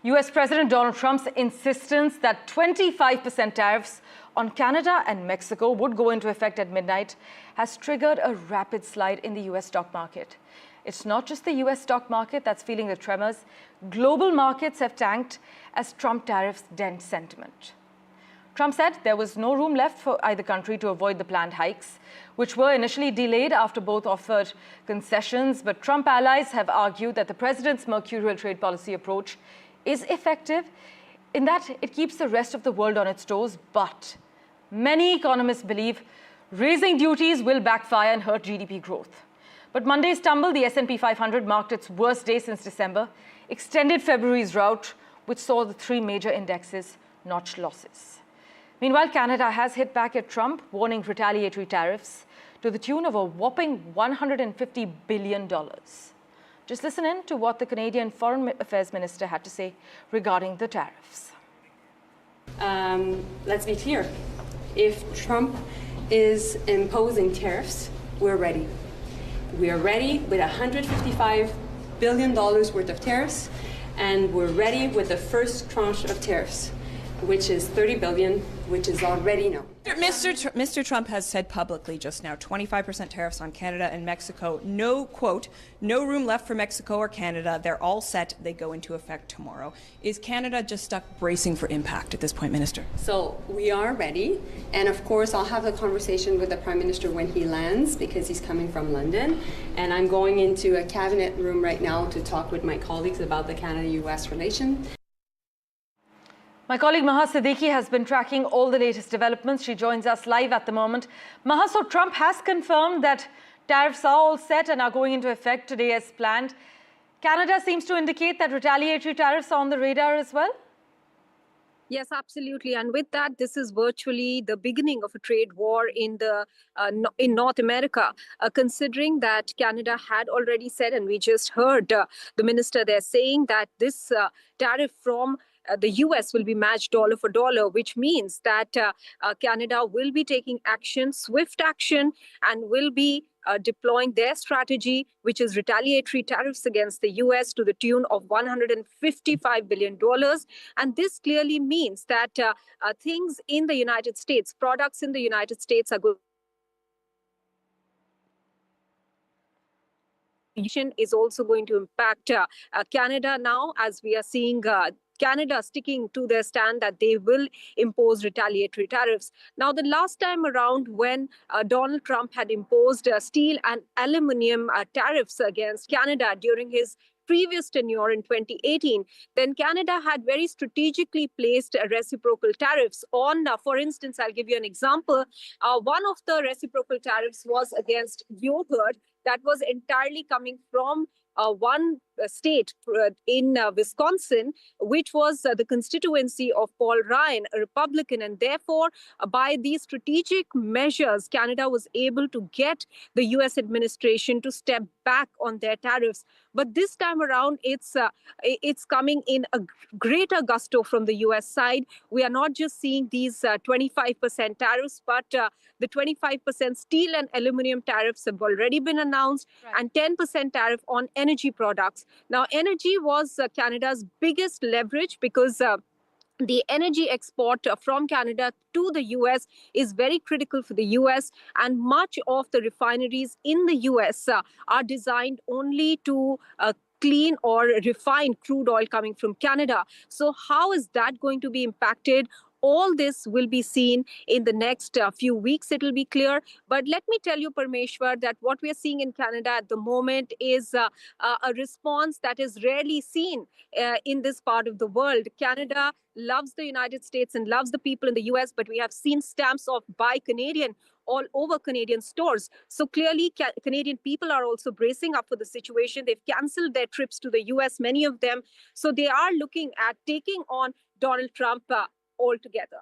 US President Donald Trump's insistence that 25% tariffs on Canada and Mexico would go into effect at midnight has triggered a rapid slide in the US stock market. It's not just the US stock market that's feeling the tremors. Global markets have tanked as Trump tariffs dent sentiment. Trump said there was no room left for either country to avoid the planned hikes, which were initially delayed after both offered concessions. But Trump allies have argued that the president's mercurial trade policy approach is effective in that it keeps the rest of the world on its toes. But many economists believe raising duties will backfire and hurt GDP growth. But Monday's tumble, the S&P 500 marked its worst day since December, extended February's rout, which saw the three major indexes notch losses. Meanwhile, Canada has hit back at Trump, warning retaliatory tariffs to the tune of a whopping $150 billion. Just listen in to what the Canadian Foreign Affairs Minister had to say regarding the tariffs. Let's be clear. If Trump is imposing tariffs, we're ready. We are ready with $155 billion worth of tariffs, and we're ready with the first tranche of tariffs, which is $30 billion, which is already known. Mr. Trump has said publicly just now 25% tariffs on Canada and Mexico. No, quote, no room left for Mexico or Canada. They're all set. They go into effect tomorrow. Is Canada just stuck bracing for impact at this point, Minister? So we are ready. And of course, I'll have a conversation with the Prime Minister when he lands, because he's coming from London. And I'm going into a cabinet room right now to talk with my colleagues about the Canada-US relation. My colleague Maha Siddiqui has been tracking all the latest developments. She joins us live at the moment. Maha, so Trump has confirmed that tariffs are all set and are going into effect today as planned. Canada seems to indicate that retaliatory tariffs are on the radar as well. Yes, absolutely. And with that, this is virtually the beginning of a trade war in North America, considering that Canada had already said, and we just heard the minister there saying that this tariff from the US will be matched dollar for dollar, which means that Canada will be taking action, swift action, and will be deploying their strategy, which is retaliatory tariffs against the US to the tune of $155 billion. And this clearly means that things in the United States, products in the United States are going is also going to impact Canada now, as we are seeing Canada sticking to their stand that they will impose retaliatory tariffs. Now, the last time around when Donald Trump had imposed steel and aluminum tariffs against Canada during his previous tenure in 2018, then Canada had very strategically placed reciprocal tariffs on, for instance, I'll give you an example. One of the reciprocal tariffs was against yogurt that was entirely coming from one state in Wisconsin, which was the constituency of Paul Ryan, a Republican. And therefore, by these strategic measures, Canada was able to get the US administration to step back on their tariffs. But this time around, it's coming in a greater gusto from the US side. We are not just seeing these 25% tariffs, but the 25% steel and aluminum tariffs have already been announced, right, and 10% tariff on energy products. Now, energy was Canada's biggest leverage because the energy export from Canada to the US is very critical for the US, and much of the refineries in the US are designed only to clean or refine crude oil coming from Canada. So how is that going to be impacted? All this will be seen in the next few weeks. It will be clear. But let me tell you, Parmeshwar, that what we are seeing in Canada at the moment is a response that is rarely seen in this part of the world. Canada loves the United States and loves the people in the US, but we have seen stamps of Buy Canadian all over Canadian stores. So clearly, Canadian people are also bracing up for the situation. They've canceled their trips to the US, many of them. So they are looking at taking on Donald Trump altogether.